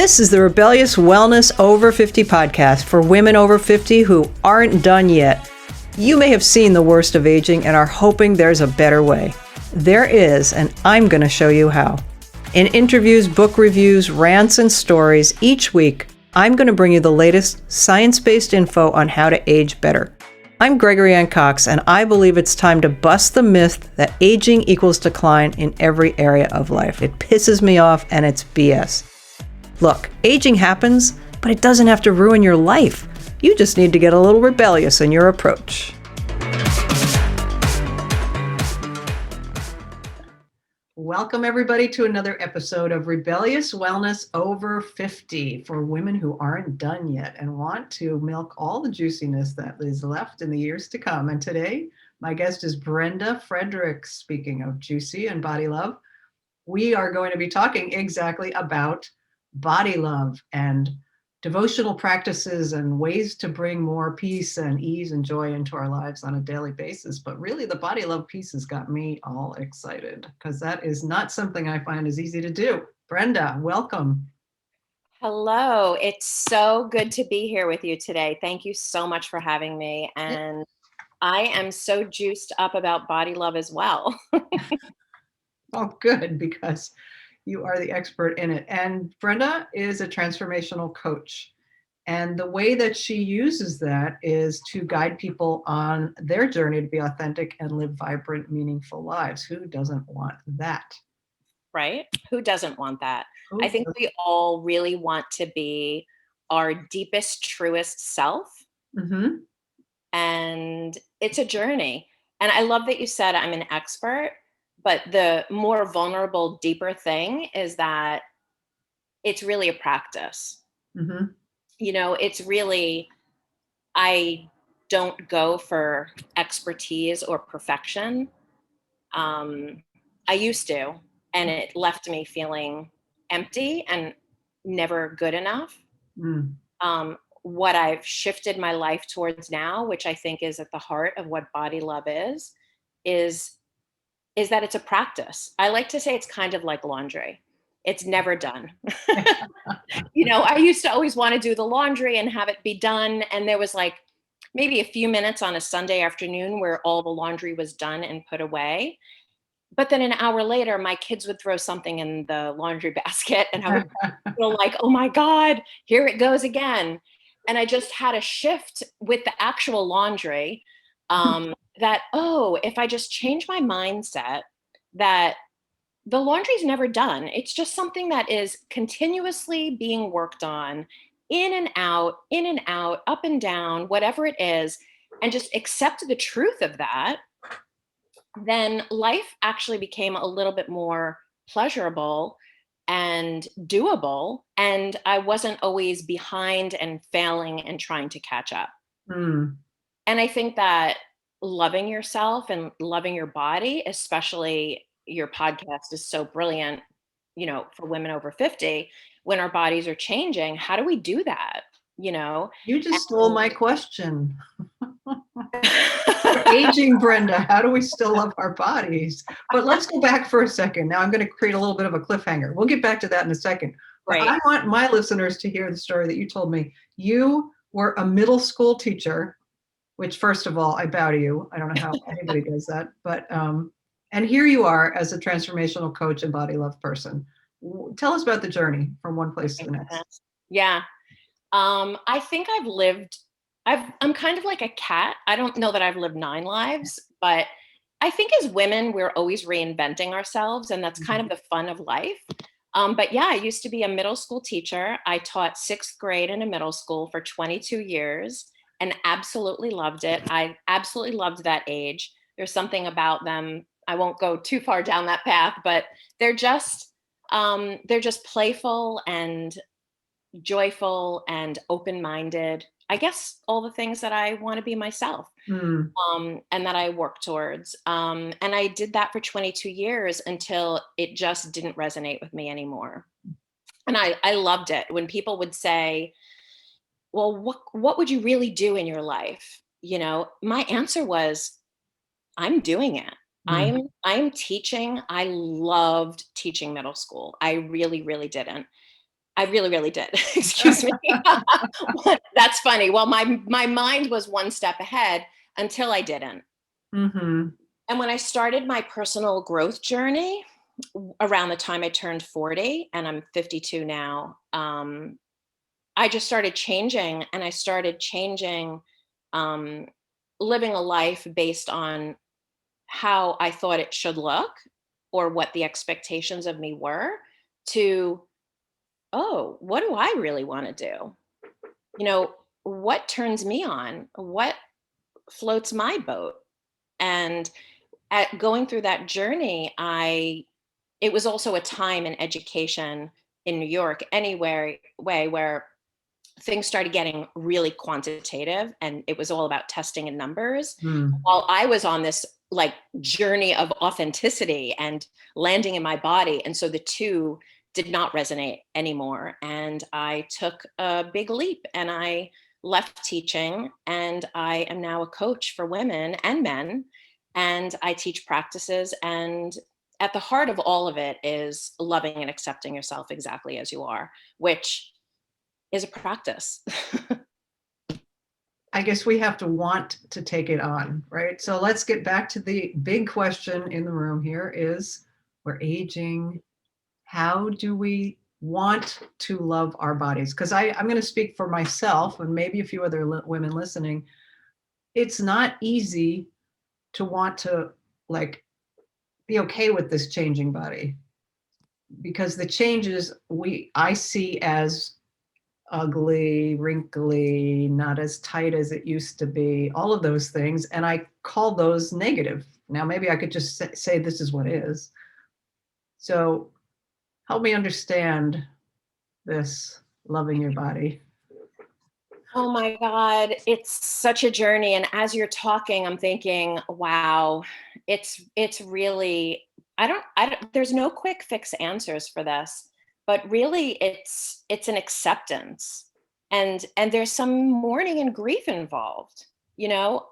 This is the Rebellious Wellness Over 50 podcast for women over 50 who aren't done yet. You may have seen the worst of aging and are hoping there's a better way. There is, and I'm going to show you how. In interviews, book reviews, rants, and stories, each week, I'm going to bring you the latest science-based info on how to age better. I'm Gregory 𝐄𝐩𝐢𝐬𝐿, and I believe it's time to bust the myth that aging equals decline in every area of life. It pisses me off, and it's BS. Look, aging happens, but it doesn't have to ruin your life. You just need to get a little rebellious in your approach. Welcome, everybody, to another episode of Rebellious Wellness Over 50 for women who aren't done yet and want to milk all the juiciness that is left in the years to come. And today, my guest is Brenda Fredericks. Speaking of juicy and body love, we are going to be talking exactly about body love and devotional practices and ways to bring more peace and ease and joy into our lives on a daily basis. But really, the body love piece has got me all excited because that is not something I find is easy to do. Brenda, welcome. Hello. It's so good to be here with you today. Thank you so much for having me. And I am so juiced up about body love as well. Oh, good, because you are the expert in it. And Brenda is a transformational coach. And the way that she uses that is to guide people on their journey to be authentic and live vibrant, meaningful lives. Who doesn't want that? Right? Who doesn't want that? I think we all really want to be our deepest, truest self. Mm-hmm. And it's a journey. And I love that you said I'm an expert, but the more vulnerable, deeper thing is that it's really a practice. Mm-hmm. You know, it's really, I don't go for expertise or perfection. I used to, and it left me feeling empty and never good enough. Mm. What I've shifted my life towards now, which I think is at the heart of what body love is that it's a practice. I like to say it's kind of like laundry. It's never done. You know, I used to always want to do the laundry and have it be done. And there was like maybe a few minutes on a Sunday afternoon where all the laundry was done and put away. But then an hour later, my kids would throw something in the laundry basket and I would feel like, oh my God, here it goes again. And I just had a shift with the actual laundry that, oh, if I just change my mindset that the laundry's never done. It's just something that is continuously being worked on in and out, up and down, whatever it is, and just accept the truth of that, then life actually became a little bit more pleasurable and doable. And I wasn't always behind and failing and trying to catch up. Mm. And I think that loving yourself and loving your body, especially your podcast is so brilliant, you know, for women over 50, when our bodies are changing, how do we do that? You know, You just stole my question. Aging Brenda, how do we still love our bodies? But let's go back for a second. Now I'm going to create a little bit of a cliffhanger. We'll get back to that in a second. But right. I want my listeners to hear the story that you told me. You were a middle school teacher, which first of all, I bow to you. I don't know how anybody does that, but and here you are as a transformational coach and body love person. Tell us about the journey from one place to the next. Yeah. I think I'm kind of like a cat. I don't know that I've lived 9 lives, but I think as women, we're always reinventing ourselves, and that's kind of the fun of life. But yeah, I used to be a middle school teacher. I taught 6th grade in a middle school for 22 years and absolutely loved it. I absolutely loved that age. There's something about them. I won't go too far down that path, but they're just playful and joyful and open-minded. I guess all the things that I want to be myself, and that I work towards. And I did that for 22 years until it just didn't resonate with me anymore. And I loved it when people would say, well, what would you really do in your life? You know, my answer was, I'm doing it. I'm teaching. I loved teaching middle school. I really, really didn't. I really, really did. Excuse me. That's funny. Well, my mind was one step ahead until I didn't. Mm-hmm. And when I started my personal growth journey around the time I turned 40, and I'm 52 now, I just started changing, and I started changing, um, living a life based on how I thought it should look or what the expectations of me were, to, oh, what do I really want to do? What turns me on? What floats my boat? And at going through that journey, it was also a time in education in New York, anywhere way where things started getting really quantitative, and it was all about testing and numbers, Mm. while I was on this like journey of authenticity and landing in my body. And so the two did not resonate anymore. And I took a big leap, and I left teaching, and I am now a coach for women and men. And I teach practices, and at the heart of all of it is loving and accepting yourself exactly as you are, which is a practice. I guess we have to want to take it on, right? So let's get back to the big question in the room here is, we're aging. How do we want to love our bodies? Because I'm going to speak for myself and maybe a few other women listening. It's not easy to want to like be okay with this changing body, because the changes I see as ugly, wrinkly, not as tight as it used to be, all of those things. And I call those negative. Now, maybe I could just say this is what is. So help me understand this loving your body. Oh my God, it's such a journey. And as you're talking, I'm thinking, wow, it's really, I don't, there's no quick fix answers for this, but really it's an acceptance. And there's some mourning and grief involved. You know,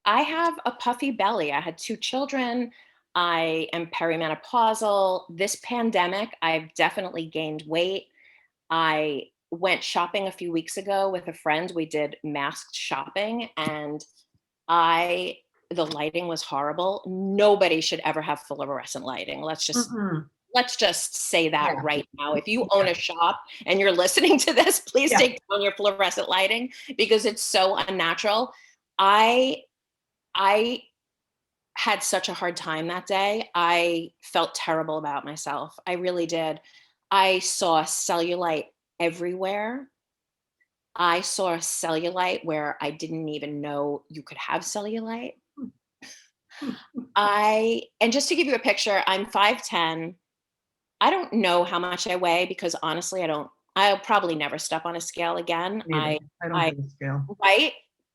I have a puffy belly. I had 2 children. I am perimenopausal. This pandemic, I've definitely gained weight. I went shopping a few weeks ago with a friend. We did masked shopping, and the lighting was horrible. Nobody should ever have fluorescent lighting. Let's just say that right now. If you own a shop and you're listening to this, please take down your fluorescent lighting, because it's so unnatural. I had such a hard time that day. I felt terrible about myself. I really did. I saw cellulite everywhere. I saw cellulite where I didn't even know you could have cellulite. And just to give you a picture, I'm 5'10". I don't know how much I weigh, because honestly, I'll probably never step on a scale again. I don't do the scale. Right?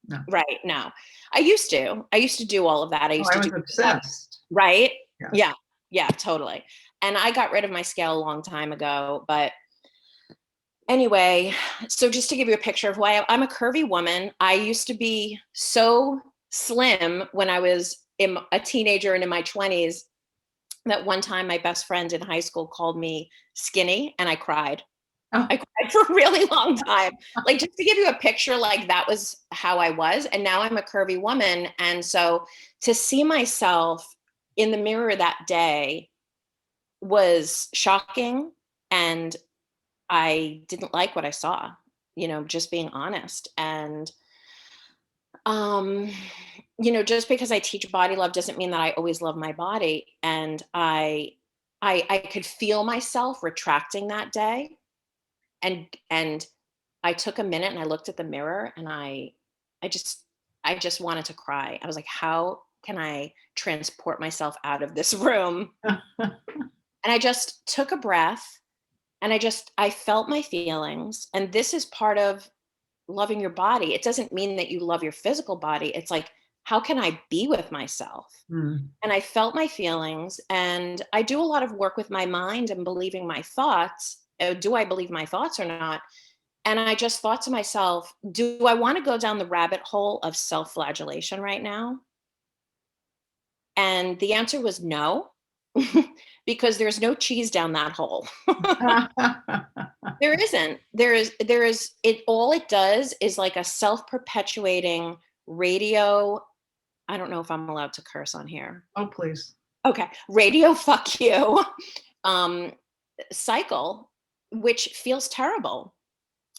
No. Right. No. I used to do all of that. I was obsessed. Right? Yeah. Yeah, totally. And I got rid of my scale a long time ago. But anyway, so just to give you a picture of why I'm a curvy woman. I used to be so slim when I was a teenager and in my 20s, that one time my best friend in high school called me skinny, and I cried. Oh. I cried for a really long time. Like, just to give you a picture, like that was how I was. And now I'm a curvy woman. And so to see myself in the mirror that day was shocking. And I didn't like what I saw, just being honest. And, just because I teach body love doesn't mean that I always love my body. And I could feel myself retracting that day. And I took a minute and I looked at the mirror, and I just wanted to cry. I was like, how can I transport myself out of this room? And I just took a breath, and I felt my feelings. And this is part of loving your body. It doesn't mean that you love your physical body. It's like, how can I be with myself? And I felt my feelings, and I do a lot of work with my mind and believing my thoughts. Do I believe my thoughts or not? And I just thought to myself, do I want to go down the rabbit hole of self-flagellation right now? And the answer was no. because there's no cheese down that hole. There isn't. There is it. All it does is like a self-perpetuating radio. I don't know if I'm allowed to curse on here. Oh, please. Okay. Radio fuck you um, cycle, which feels terrible.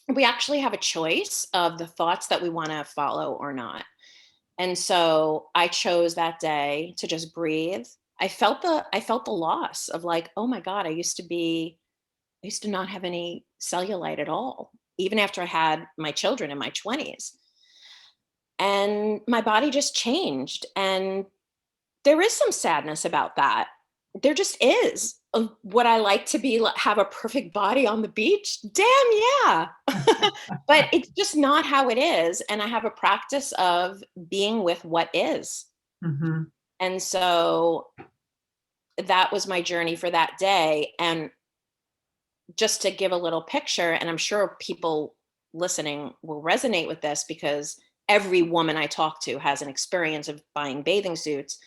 We actually have a choice of the thoughts that we want to follow or not. And so I chose that day to just breathe. I felt the loss of like, oh my God, I used to not have any cellulite at all, even after I had my children in my 20s. And my body just changed. And there is some sadness about that. There just is. Would I like to have a perfect body on the beach? Damn, yeah. But it's just not how it is. And I have a practice of being with what is. Mm-hmm. And so that was my journey for that day. And just to give a little picture, and I'm sure people listening will resonate with this because every woman I talk to has an experience of buying bathing suits.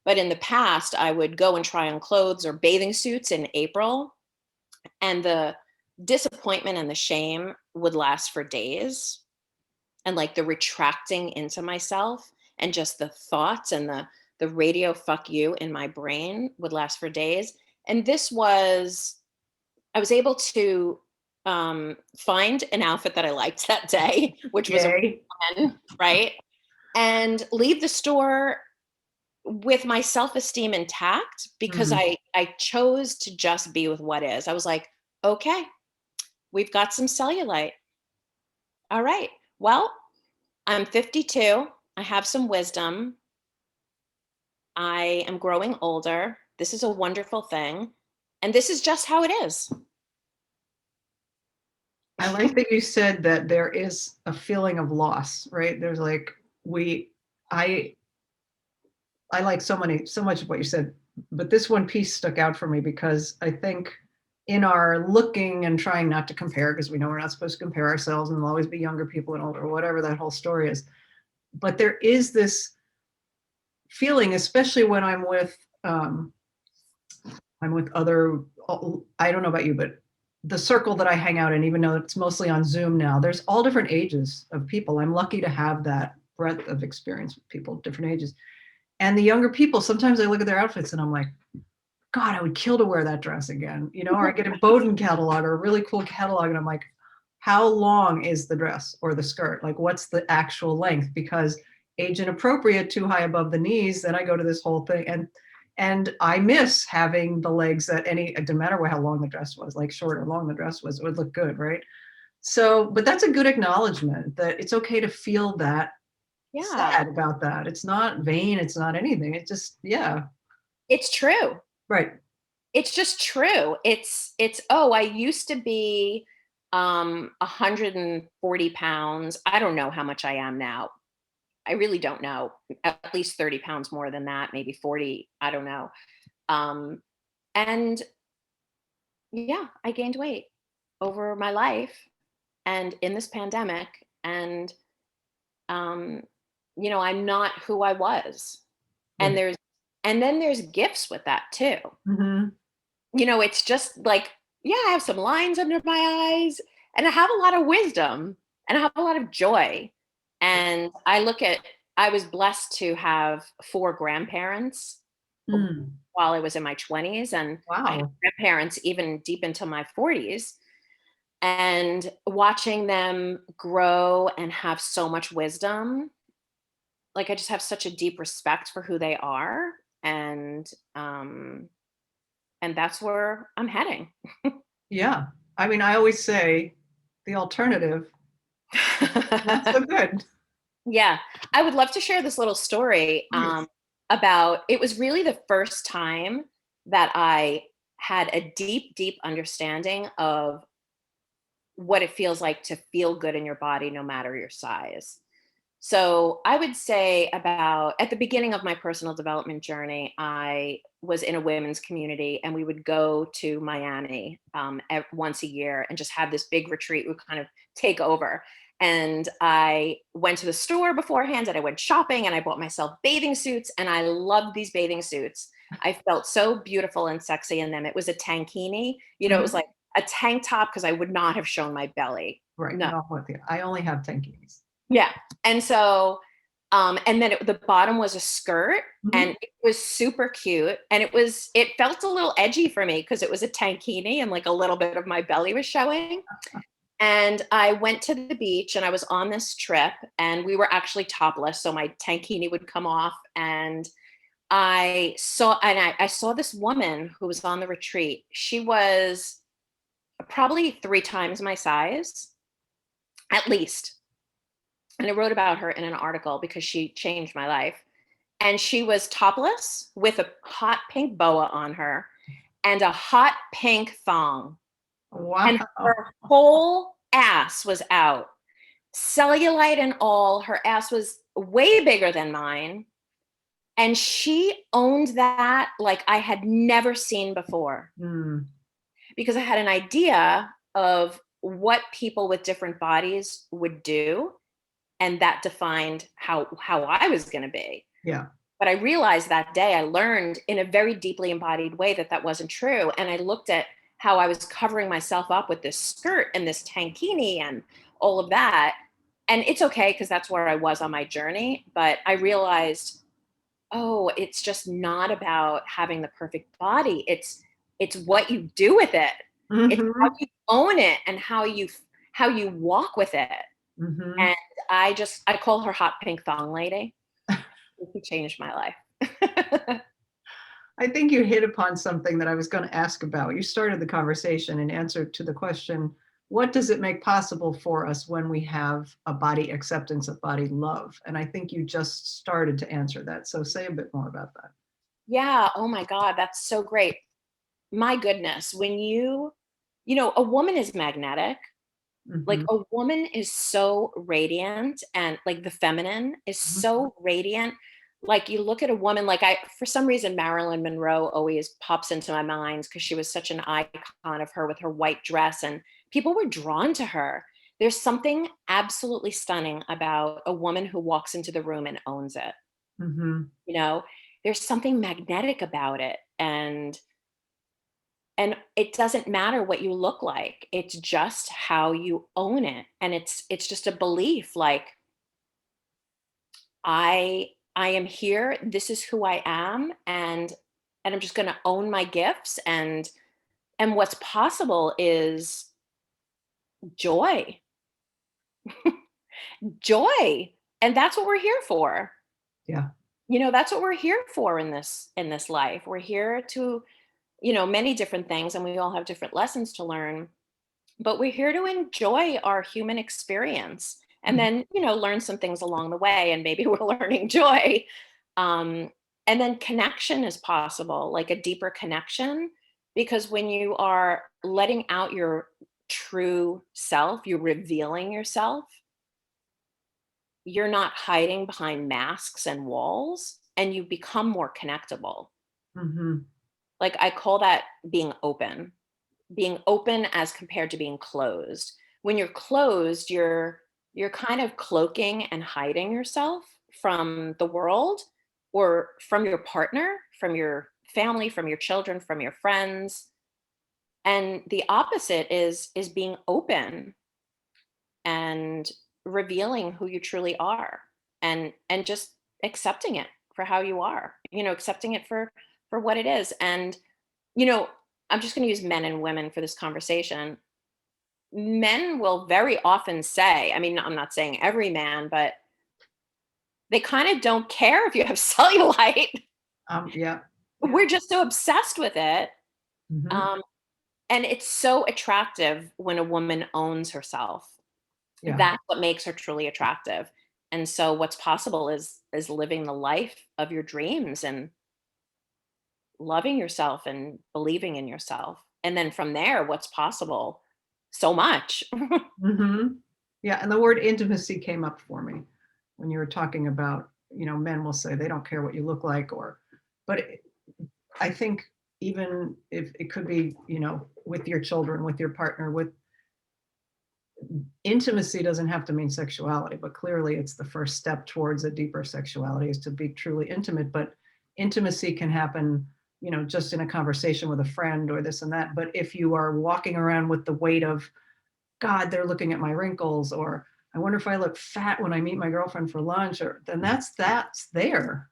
But in the past, I would go and try on clothes or bathing suits in April, and the disappointment and the shame would last for days. And like the retracting into myself and just the thoughts and the radio fuck you in my brain would last for days. And I was able to find an outfit that I liked that day, which was a woman, right? And leave the store with my self-esteem intact because I chose to just be with what is. I was like, okay, we've got some cellulite. All right. Well, I'm 52. I have some wisdom. I am growing older. This is a wonderful thing. And this is just how it is. I like that you said that there is a feeling of loss, right? There's like, I like so much of what you said, but this one piece stuck out for me because I think in our looking and trying not to compare, because we know we're not supposed to compare ourselves and there'll always be younger people and older, whatever that whole story is. But there is this feeling, especially when I'm with other, I don't know about you, but the circle that I hang out in, even though it's mostly on Zoom now, there's all different ages of people. I'm lucky to have that breadth of experience with people, different ages. And the younger people, sometimes I look at their outfits and I'm like, God, I would kill to wear that dress again, or I get a Bowden catalog or a really cool catalog and I'm like, how long is the dress or the skirt? Like, what's the actual length? Because age inappropriate, too high above the knees, then I go to this whole thing. And I miss having the legs that it didn't matter how long the dress was, like short or long the dress was, it would look good, right? So, but that's a good acknowledgement that it's okay to feel that sad about that. It's not vain. It's not anything. It's just, It's true. Right. It's just true. It's, oh, I used to be 140 pounds. I don't know how much I am now. I really don't know. At least 30 pounds more than that, maybe 40. I don't know. And yeah, I gained weight over my life and in this pandemic. And, I'm not who I was. And then there's gifts with that too. Mm-hmm. It's just like, I have some lines under my eyes and I have a lot of wisdom and I have a lot of joy. And I was blessed to have 4 grandparents while I was in my 20s. And I had grandparents even deep into my 40s. And watching them grow and have so much wisdom, like I just have such a deep respect for who they are. And that's where I'm heading. Yeah. I mean, I always say the alternative, not so good. Yeah. I would love to share this little story about, it was really the first time that I had a deep, deep understanding of what it feels like to feel good in your body, no matter your size. So I would say at the beginning of my personal development journey, I was in a women's community and we would go to Miami once a year and just have this big retreat. We would kind of take over. And I went to the store beforehand and I went shopping and I bought myself bathing suits and I loved these bathing suits. I felt so beautiful and sexy in them. It was a tankini, it was like a tank top because I would not have shown my belly. Right. No. No, I'm with you. I only have tankinis. Yeah. And so, and then the bottom was a skirt and it was super cute. And it felt a little edgy for me because it was a tankini and like a little bit of my belly was showing. And I went to the beach and I was on this trip and we were actually topless. So my tankini would come off and I saw this woman who was on the retreat. She was probably 3 times my size, at least. And I wrote about her in an article because she changed my life. And she was topless with a hot pink boa on her and a hot pink thong. Wow. And her whole ass was out, cellulite and all. Her ass was way bigger than mine. And she owned that like I had never seen before. Because I had an idea of what people with different bodies would do. And that defined how I was going to be. Yeah. But I realized that day, I learned in a very deeply embodied way that wasn't true. And I looked at how I was covering myself up with this skirt and this tankini and all of that. And it's okay because that's where I was on my journey. But I realized, oh, it's just not about having the perfect body. It's what you do with it. It's how you own it and how you walk with it. And I call her hot pink thong lady. She changed my life. I think you hit upon something that I was going to ask about. You started the conversation in answer to the question, what does it make possible for us when we have a body acceptance, a body love? And I think you just started to answer that. So say a bit more about that. Yeah. Oh my God. That's so great. My goodness. When a woman is magnetic. Like a woman is so radiant and like the feminine is so radiant. Like you look at a woman, like for some reason, Marilyn Monroe always pops into my mind because she was such an icon of her with her white dress and people were drawn to her. There's something absolutely stunning about a woman who walks into the room and owns it. There's something magnetic about it. And it doesn't matter what you look like. It's just how you own it. And it's just a belief like, I am here. This is who I am. And I'm just going to own my gifts. And what's possible is joy. Joy. And that's what we're here for. Yeah. That's what we're here for in this life. We're here to many different things and we all have different lessons to learn, but we're here to enjoy our human experience and then, learn some things along the way and maybe we're learning joy. And then connection is possible, like a deeper connection, because when you are letting out your true self, you're revealing yourself. You're not hiding behind masks and walls and you become more connectable. Like I call that being open as compared to being closed. When you're closed, you're kind of cloaking and hiding yourself from the world or from your partner, from your family, from your children, from your friends. And the opposite is being open and revealing who you truly are and just accepting it for how you are, accepting it for what it is. And, I'm just going to use men and women for this conversation. Men will very often say, I mean, I'm not saying every man, but they kind of don't care if you have cellulite. Yeah. We're just so obsessed with it. And it's so attractive when a woman owns herself. Yeah. That's what makes her truly attractive. And so what's possible is living the life of your dreams and loving yourself and believing in yourself. And then from there, what's possible? So much. Yeah. And the word intimacy came up for me when you were talking about, men will say they don't care what you look like but I think even if it could be, with your children, with your partner, with intimacy doesn't have to mean sexuality, but clearly it's the first step towards a deeper sexuality is to be truly intimate. But intimacy can happen just in a conversation with a friend or this and that. But if you are walking around with the weight of, God, they're looking at my wrinkles, or I wonder if I look fat when I meet my girlfriend for lunch, or then that's there.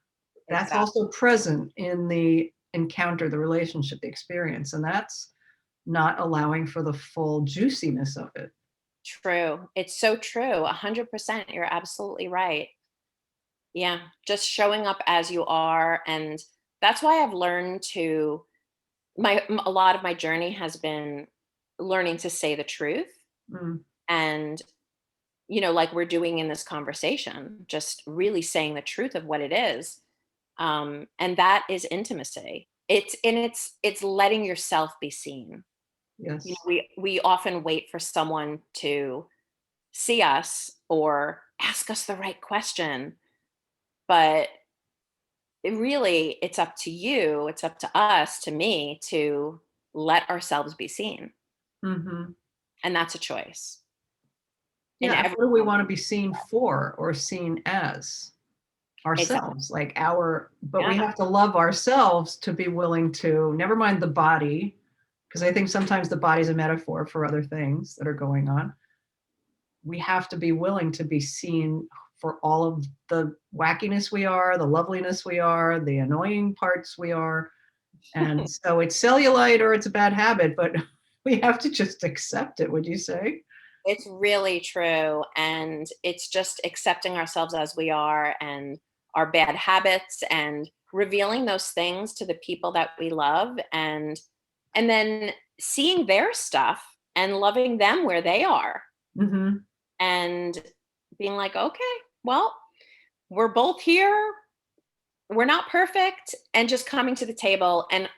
That's Exactly. also present in the encounter, the relationship, the experience. And that's not allowing for the full juiciness of it. True. It's so true. 100%. You're absolutely right. Yeah. Just showing up as you are. And that's why I've learned to, a lot of my journey has been learning to say the truth. Mm, And, like we're doing in this conversation, just really saying the truth of what it is. And that is intimacy. It's letting yourself be seen. yes. We often wait for someone to see us or ask us the right question, but it's up to you, it's up to us, to me, to let ourselves be seen, Hmm. and that's a choice in Yeah. And every what do we want to moment. be seen for or seen as? Exactly. Ourselves, but we Yeah. have to love ourselves to be willing to, never mind the body, because I think sometimes the body's a metaphor for other things that are going on. We have to be willing to be seen for all of the wackiness we are, the loveliness we are, the annoying parts we are. And so it's cellulite or it's a bad habit, but we have to just accept it, would you say? It's really true, and it's just accepting ourselves as we are and our bad habits, and revealing those things to the people that we love, and then seeing their stuff and loving them where they are, Hmm. and being like, okay, well, we're both here, we're not perfect, and just coming to the table. And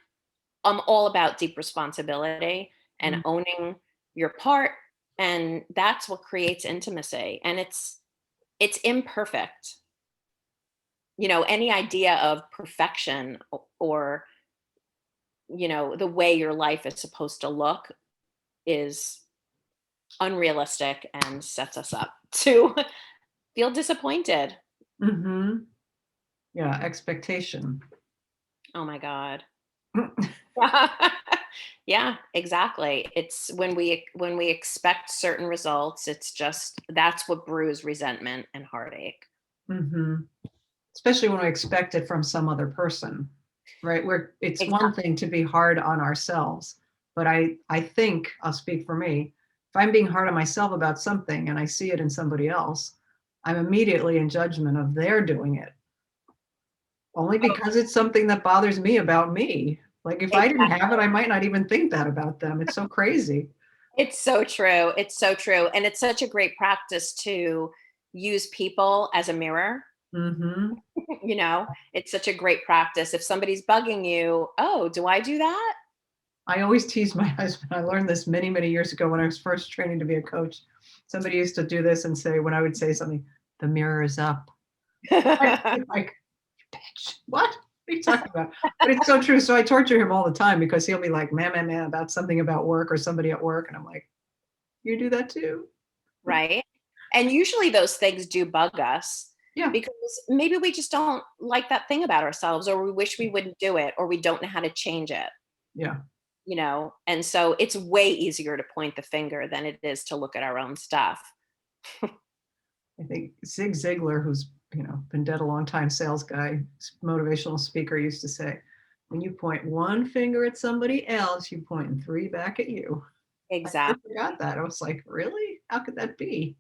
I'm all about deep responsibility and owning your part, and that's what creates intimacy. And it's imperfect. Any idea of perfection, or the way your life is supposed to look, is unrealistic and sets us up to feel disappointed. Hmm. Yeah, expectation. Oh my god. Yeah, exactly. It's when we expect certain results, that's what brews resentment and heartache. Hmm. Especially when we expect it from some other person, right? Where it's one Exactly. thing to be hard on ourselves, but I think I'll speak for me. If I'm being hard on myself about something and I see it in somebody else, I'm immediately in judgment of they're doing it only because it's something that bothers me about me. Like if I didn't have it, I might not even think that about them. It's so crazy. It's so true. It's so true. And it's such a great practice to use people as a mirror. Hmm. It's such a great practice. If somebody's bugging you, oh, do I do that? I always tease my husband. I learned this many, many years ago when I was first training to be a coach. Somebody used to do this and say, when I would say something, the mirror is up. I'd be like, bitch, what are you talking about? But it's so true. So I torture him all the time because he'll be like, man, about something about work or somebody at work. And I'm like, you do that too? Right? And usually those things do bug us Yeah. because maybe we just don't like that thing about ourselves, or we wish we wouldn't do it, or we don't know how to change it. Yeah. And so it's way easier to point the finger than it is to look at our own stuff. I think Zig Ziglar, who's, been dead a long time, sales guy, motivational speaker, used to say, when you point one finger at somebody else, you point three back at you. I Exactly. forgot that. I was like, really? How could that be?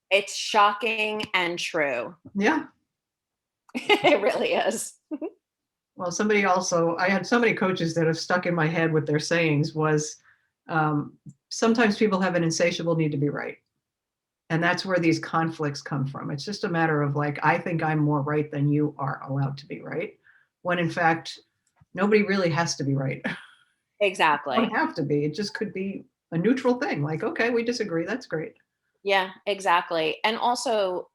It's shocking and true. Yeah. It really is. Well, I had so many coaches that have stuck in my head with their sayings was um, sometimes people have an insatiable need to be right. And that's where these conflicts come from. It's just a matter of like, I think I'm more right than you are allowed to be right. When in fact, nobody really has to be right. Don't Exactly. have to be. It just could be a neutral thing. Like, okay, we disagree. That's great. Yeah, exactly. And also,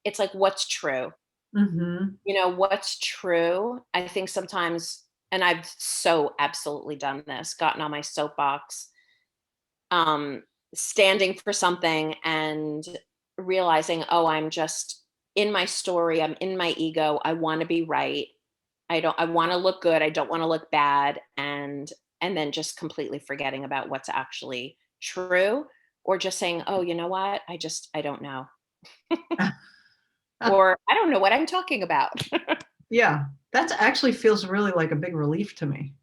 it's like, what's true? Mm-hmm. What's true? I think sometimes, and I've so absolutely done this, gotten on my soapbox, um, standing for something and realizing, oh, I'm just in my story, I'm in my ego, I want to be right. I want to look good. I don't want to look bad. And then just completely forgetting about what's actually true, or just saying, oh, you know what? I don't know. Or I don't know what I'm talking about. Yeah, that actually feels really like a big relief to me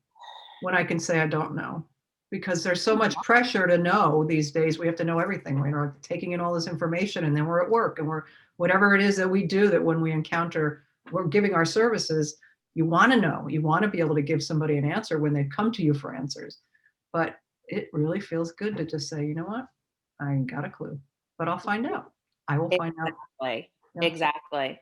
when I can say I don't know, because there's so much pressure to know these days. We have to know everything. We're taking in all this information, and then we're at work, and we're whatever it is that we do, that when we encounter, we're giving our services, you want to know, you want to be able to give somebody an answer when they come to you for answers. But it really feels good to just say, you know what, I ain't got a clue, but I'll find out. I will find out. Exactly. Yeah. Exactly.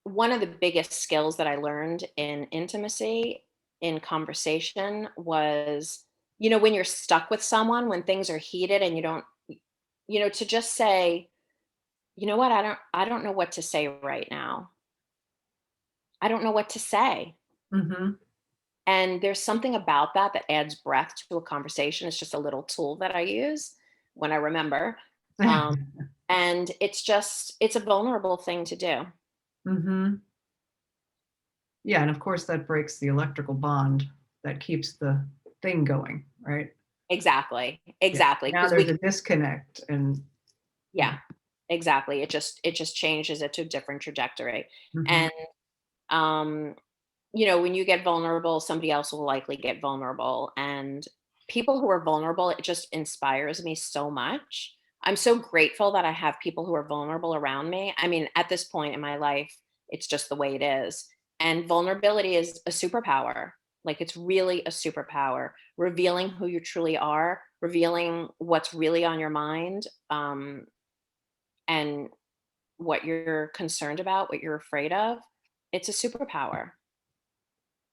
One of the biggest skills that I learned in intimacy, in conversation, was, when you're stuck with someone, when things are heated and you don't, to just say, you know what, I don't know what to say right now. I don't know what to say. Mm-hmm. And there's something about that that adds breath to a conversation. It's just a little tool that I use when I remember. Um, and it's a vulnerable thing to do. Mm-hmm. Yeah, and of course that breaks the electrical bond that keeps the thing going, right? Exactly. Yeah. Exactly. Now Because there's a disconnect, and yeah, exactly. It just changes it to a different trajectory. mm-hmm. And um, when you get vulnerable, somebody else will likely get vulnerable. And people who are vulnerable, it just inspires me so much. I'm so grateful that I have people who are vulnerable around me. I mean, at this point in my life, it's just the way it is. And vulnerability is a superpower. Like, it's really a superpower, revealing who you truly are, revealing what's really on your mind, and what you're concerned about, what you're afraid of. It's a superpower.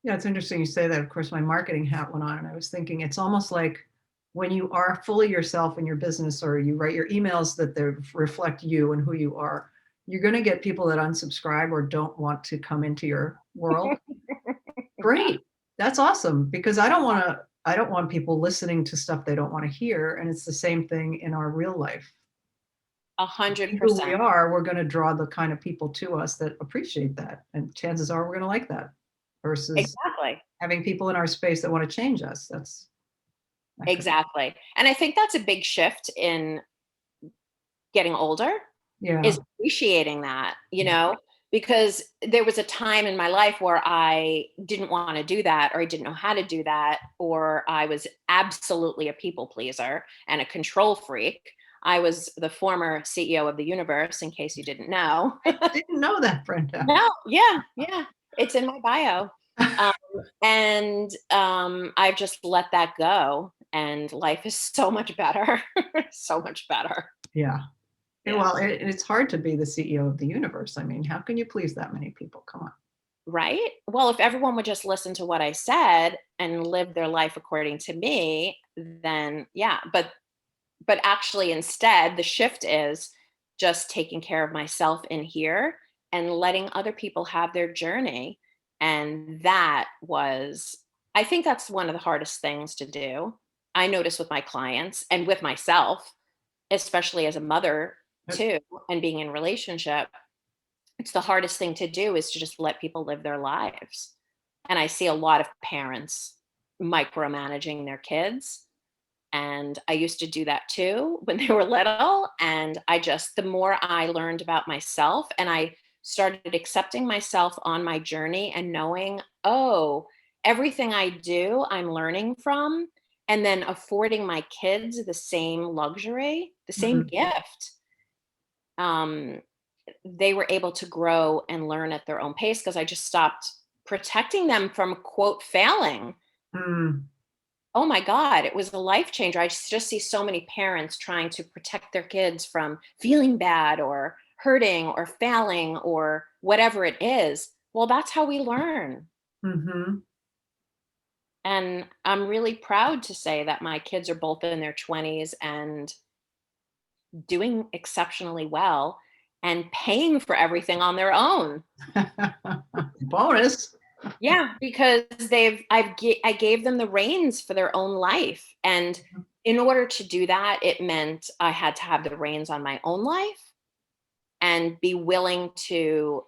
Yeah, it's interesting you say that. Of course, my marketing hat went on, and I was thinking it's almost like when you are fully yourself in your business, or you write your emails that they reflect you and who you are, you're going to get people that unsubscribe or don't want to come into your world. Great. That's awesome, because I don't want people listening to stuff they don't want to hear. And it's the same thing in our real life. hundred Who we percent. are, we're going to draw the kind of people to us that appreciate that. And chances are we're going to like that, versus Exactly. having people in our space that want to change us. That could, Exactly. And I think that's a big shift in getting older, yeah. is appreciating that, Yeah. because there was a time in my life where I didn't want to do that, or I didn't know how to do that, or I was absolutely a people pleaser and a control freak. I was the former CEO of the universe, in case you didn't know. I didn't know that, Brenda. No, yeah, yeah. It's in my bio. Um, and I've just let that go. And life is so much better. So much better. Yeah. Yeah. Well, it's hard to be the CEO of the universe. I mean, how can you please that many people? Come on. Right? Well, if everyone would just listen to what I said and live their life according to me, then yeah. But actually, instead, the shift is just taking care of myself in here and letting other people have their journey. And I think that's one of the hardest things to do. I notice with my clients and with myself, especially as a mother too, and being in relationship, it's the hardest thing to do, is to just let people live their lives. And I see a lot of parents micromanaging their kids, and I used to do that too when they were little. And the more I learned about myself, and I started accepting myself on my journey, and knowing, oh, everything I do, I'm learning from, and then affording my kids the same luxury, the same Mhm. gift. Um, they were able to grow and learn at their own pace, because I just stopped protecting them from, quote, failing. Mm. Oh my God, it was a life changer. I just see so many parents trying to protect their kids from feeling bad or hurting or failing or whatever it is. Well, that's how we learn. Mhm. And I'm really proud to say that my kids are both in their 20s and doing exceptionally well and paying for everything on their own. Bonus. Yeah, because I gave them the reins for their own life. And in order to do that, it meant I had to have the reins on my own life and be willing to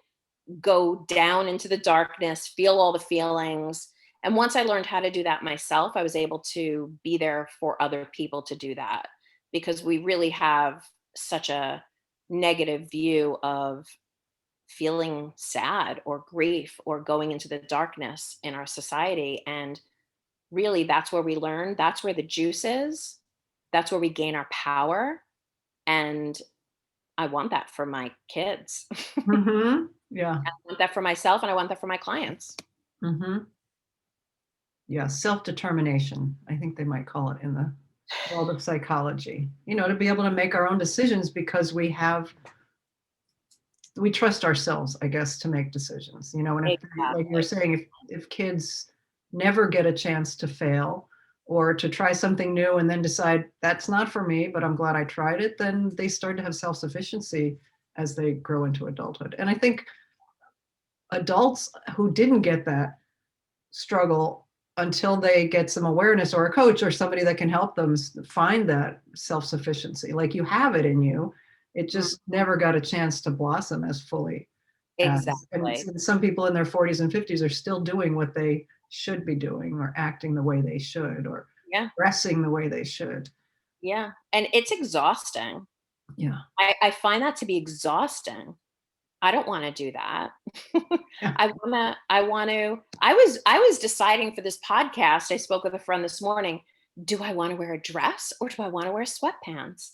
go down into the darkness, feel all the feelings. And once I learned how to do that myself, I was able to be there for other people to do that, because we really have such a negative view of feeling sad or grief or going into the darkness in our society. And really, that's where we learn, that's where the juice is, that's where we gain our power. And I want that for my kids. Mm-hmm. Yeah. I want that for myself, and I want that for my clients. Mm-hmm. Yeah. Self-determination, I think they might call it in the world of psychology, to be able to make our own decisions because we trust ourselves, I guess, to make decisions, and if, like you were saying, if kids never get a chance to fail or to try something new and then decide that's not for me, but I'm glad I tried it, then they start to have self-sufficiency as they grow into adulthood. And I think adults who didn't get that struggle until they get some awareness or a coach or somebody that can help them find that self-sufficiency. Like, you have it in you. It just never got a chance to blossom as fully. Exactly. And some people in their 40s and 50s are still doing what they should be doing, or acting the way they should, or dressing the way they should. Yeah. And it's exhausting. Yeah. I find that to be exhausting. I don't want to do that. Yeah. I was deciding for this podcast. I spoke with a friend this morning. Do I want to wear a dress or do I want to wear sweatpants?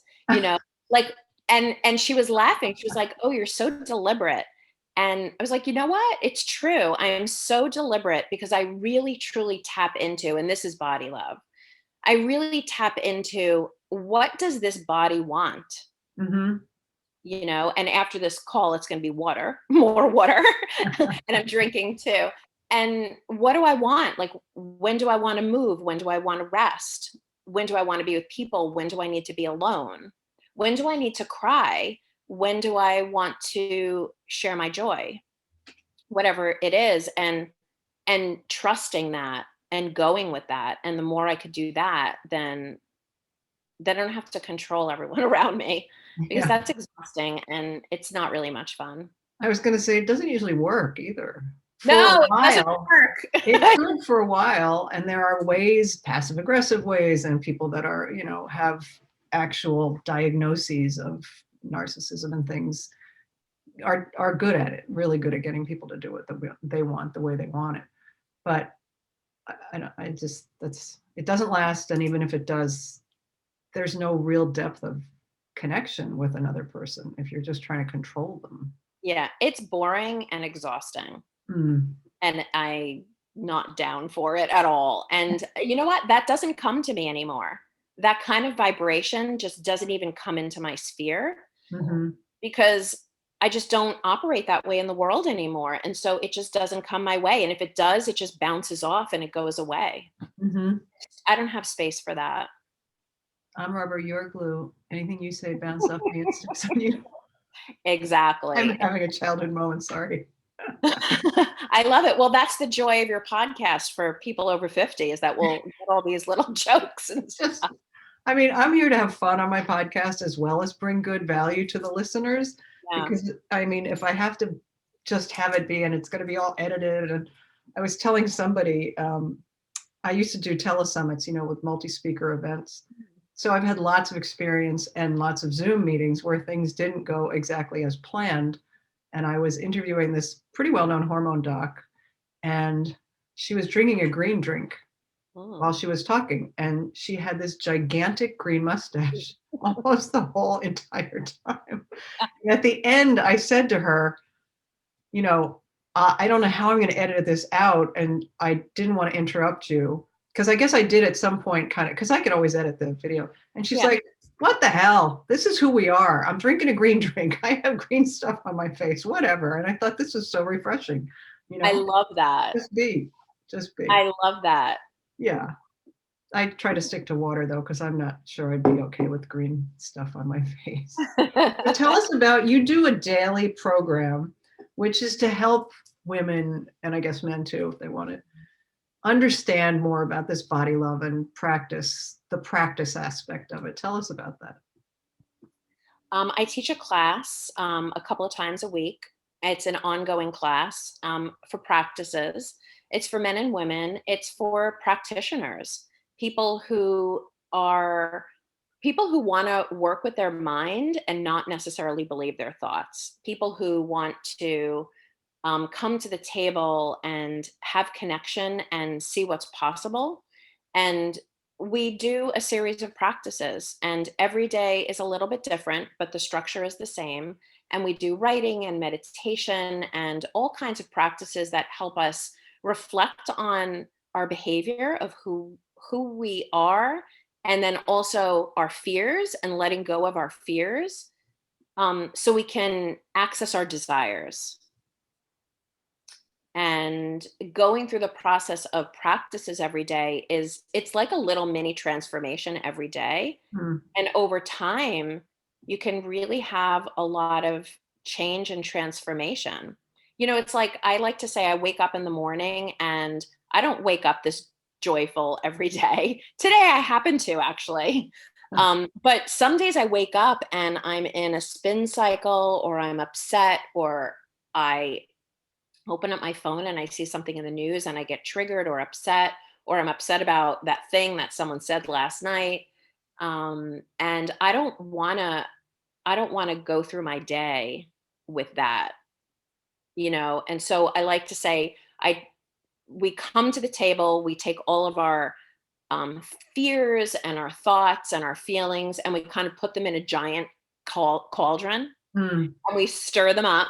Like, and she was laughing. She was like, "Oh, you're so deliberate." And I was like, you know what? It's true. I am so deliberate because I really, truly tap into, and this is body love. I really tap into, what does this body want? Mm-hmm. And after this call, it's going to be water, more water. And I'm drinking too. And what do I want? Like, when do I want to move? When do I want to rest? When do I want to be with people? When do I need to be alone? When do I need to cry? When do I want to share my joy? Whatever it is. And trusting that and going with that. And the more I could do that, then I don't have to control everyone around me, because that's exhausting and it's not really much fun. I was going to say, it doesn't usually work either. No, it doesn't work. It could for a while. And there are ways, passive aggressive ways, and people that are, have actual diagnoses of narcissism and things are good at it, really good at getting people to do what they want the way they want it. But it doesn't last. And even if it does, there's no real depth of connection with another person if you're just trying to control them. Yeah, it's boring and exhausting. And I'm not down for it at all. And you know what? That doesn't come to me anymore. That kind of vibration just doesn't even come into my sphere, because I just don't operate that way in the world anymore. And so it just doesn't come my way. And if it does, it just bounces off and it goes away. I don't have space for that. I'm rubber, you're glue. Anything you say bounce off me and sticks on you. Exactly. I'm having a childhood moment, sorry. I love it. Well, that's the joy of your podcast for people over 50, is that we'll get all these little jokes and stuff. I'm here to have fun on my podcast as well as bring good value to the listeners. Because if I have to just have it be, and it's going to be all edited. And I was telling somebody, I used to do telesummits, with multi-speaker events. So I've had lots of experience and lots of Zoom meetings where things didn't go exactly as planned. And I was interviewing this pretty well-known hormone doc, and she was drinking a green drink while she was talking. And she had this gigantic green mustache almost the whole entire time. And at the end, I said to her, I don't know how I'm going to edit this out. And I didn't want to interrupt you, because I guess I did at some point, kind of, because I could always edit the video. And she's like, what the hell? This is who we are. I'm drinking a green drink. I have green stuff on my face, whatever. And I thought this was so refreshing. I love that. Just be. I love that. Yeah. I try to stick to water though, because I'm not sure I'd be okay with green stuff on my face. But tell us about, you do a daily program, which is to help women, and I guess men too, if they want it, understand more about this body love and the practice aspect of it. Tell us about that. I teach a class a couple of times a week. It's an ongoing class for practices. It's for men and women. It's for practitioners, people who are people who want to work with their mind and not necessarily believe their thoughts. People who want to come to the table and have connection and see what's possible. And we do a series of practices, and every day is a little bit different, but the structure is the same. And we do writing and meditation and all kinds of practices that help us reflect on our behavior of who we are, and then also our fears and letting go of our fears, so we can access our desires. And going through the process of practices every day it's like a little mini transformation every day. Mm. And over time, you can really have a lot of change and transformation. It's like I like to say I wake up in the morning and I don't wake up this joyful every day. Today I happen to actually. But some days I wake up and I'm in a spin cycle, or I'm upset, or I open up my phone and I see something in the news and I get triggered or upset, or I'm upset about that thing that someone said last night. And I don't want to go through my day with that, And so I like to say, we come to the table, we take all of our fears and our thoughts and our feelings, and we kind of put them in a giant cauldron, Mm. and we stir them up,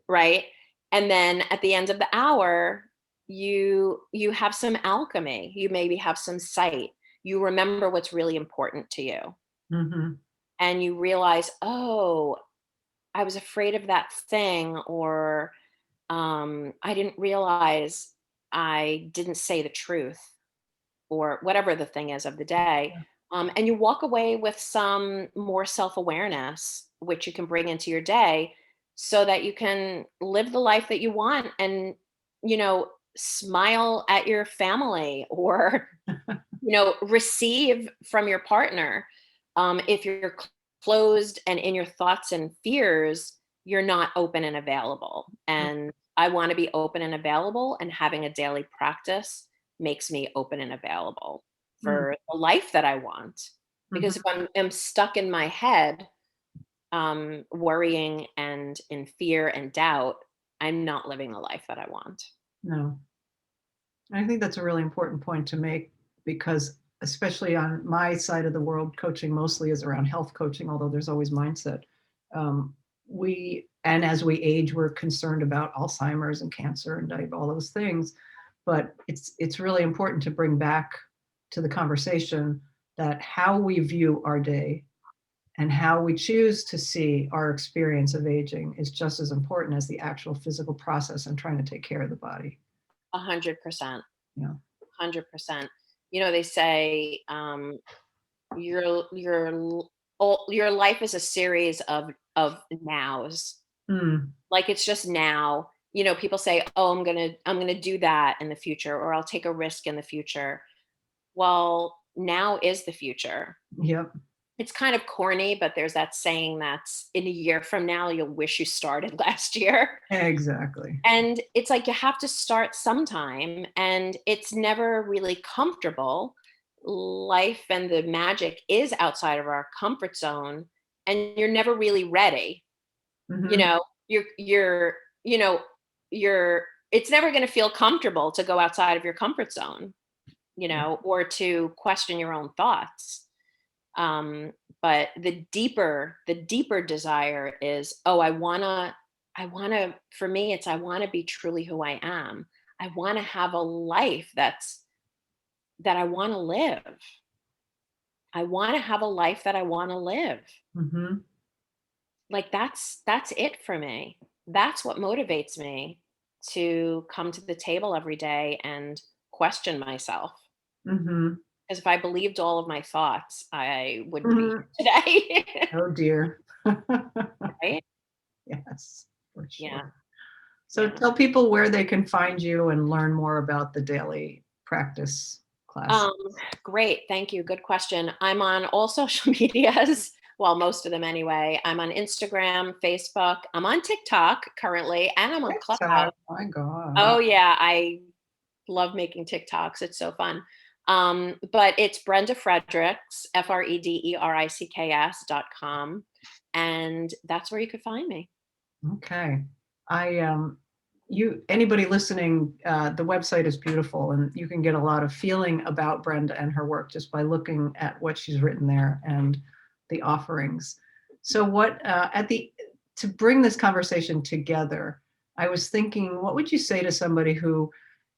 right? And then at the end of the hour, you have some alchemy. You maybe have some sight. You remember what's really important to you. Mhm. And you realize, oh, I was afraid of that thing, or I didn't realize I didn't say the truth, or whatever the thing is of the day. And you walk away with some more self awareness, which you can bring into your day so that you can live the life that you want, and, smile at your family, or, receive from your partner. If you're closed and in your thoughts and fears, you're not open and available. And I want to be open and available, and having a daily practice makes me open and available Mm. for the life that I want. Mhm. Because if I'm stuck in my head, worrying and in fear and doubt, I'm not living the life that I want. No. I think that's a really important point to make, because especially on my side of the world, coaching mostly is around health coaching, although there's always mindset. And as we age, we're concerned about Alzheimer's and cancer and diabetes, all those things. But it's really important to bring back to the conversation that how we view our day and how we choose to see our experience of aging is just as important as the actual physical process and trying to take care of the body. 100%. Yeah. 100%. They say, your your life is a series of nows. Mm. Like, it's just now. People say, oh, I'm gonna do that in the future, or I'll take a risk in the future. Well, now is the future. Yep. It's kind of corny, but there's that saying that's in a year from now you'll wish you started last year. Exactly. And it's like you have to start sometime, and it's never really comfortable. Life and the magic is outside of our comfort zone, and you're never really ready. You Mhm. know, you're you know, you're it's never going to feel comfortable to go outside of your comfort zone, Yeah. or to question your own thoughts. Um, but the deeper desire is, oh, I wanna, for me, it's I wanna be truly who I am. I wanna have a life that I wanna live. I wanna have a life that I wanna live. Mhm. Like, that's it for me. That's what motivates me to come to the table every day and question myself. Mhm. Because if I believed all of my thoughts, I wouldn't be Mhm. here today. Oh dear. Right? Yes, for Yeah. sure. So Yeah. tell people where they can find you and learn more about the daily practice class. Um, Great. Thank you. Good question. I'm on all social medias. Well, most of them anyway. I'm on Instagram, Facebook. I'm on TikTok currently, and I'm on Clubhouse. TikTok, my God. Oh yeah, I love making TikToks. It's so fun. But it's Brenda Fredericks, FREDERICKS.com. And that's where you could find me. Okay. Anybody listening, the website is beautiful, and you can get a lot of feeling about Brenda and her work just by looking at what she's written there and the offerings. So to bring this conversation together, I was thinking, what would you say to somebody who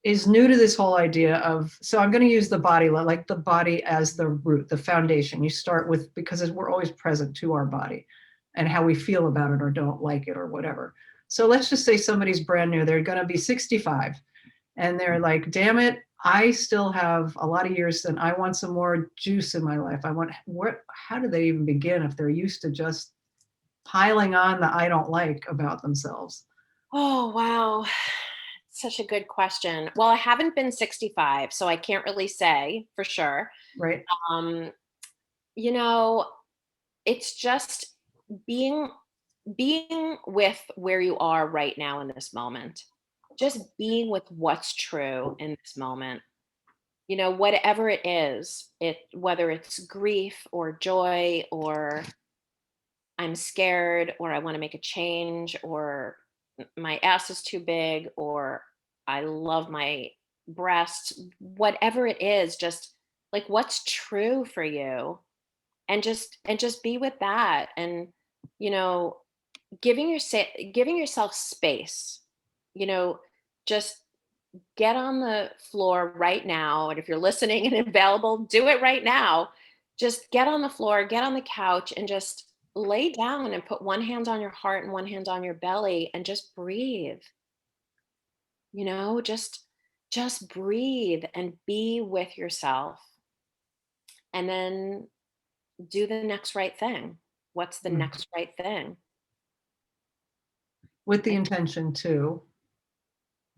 is new to this whole idea of, so I'm going to use the body, like the body as the root, the foundation. You start with, because we're always present to our body and how we feel about it or don't like it or whatever. So let's just say somebody's brand new, they're going to be 65 and they're like, damn it, I still have a lot of years and I want some more juice in my life. How do they even begin if they're used to just piling on the I don't like about themselves? Oh, wow. Such a good question. Well, I haven't been 65, so I can't really say for sure. Right. Um, you know, it's just being with where you are right now in this moment. Just being with what's true in this moment. Whatever it is, whether it's grief or joy or I'm scared or I want to make a change or my ass is too big or I love my breasts, whatever it is, just like what's true for you and just be with that and you know giving yourself space, you know, just get on the floor right now. And if you're listening and available, do it right now. Just get on the floor, get on the couch, and just lay down and put one hand on your heart and one hand on your belly and just breathe. Just breathe and be with yourself. And then do the next right thing. What's the next right thing? With the intention to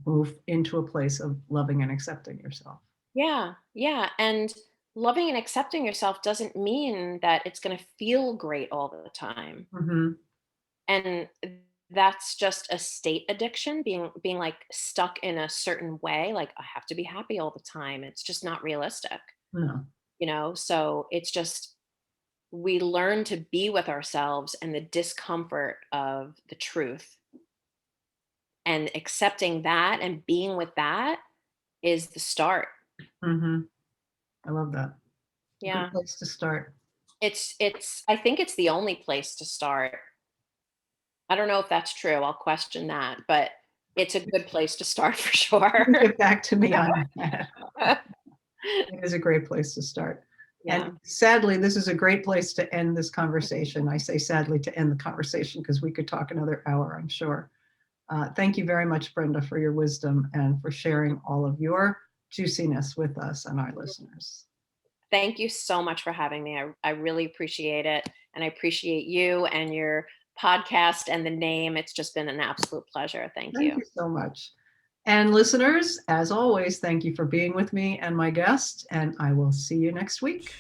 move into a place of loving and accepting yourself. Yeah, yeah. And loving and accepting yourself doesn't mean that it's going to feel great all the time. Mm-hmm. And that's just a state addiction, being like stuck in a certain way, like I have to be happy all the time. It's just not realistic, No. So it's just we learn to be with ourselves and the discomfort of the truth and accepting that and being with that is the start. Mm-hmm. I love that. Yeah. Good place to start. I think it's the only place to start. I don't know if that's true. I'll question that, but it's a good place to start for sure. Get back to me on that. It is a great place to start. Yeah. And sadly, this is a great place to end this conversation. I say sadly to end the conversation because we could talk another hour, I'm sure. Thank you very much, Brenda, for your wisdom and for sharing all of your juiciness with us and our listeners. Thank you so much for having me. I really appreciate it. And I appreciate you and your podcast and the name. It's just been an absolute pleasure. Thank you. Thank you so much. And listeners, as always, thank you for being with me and my guest, and I will see you next week.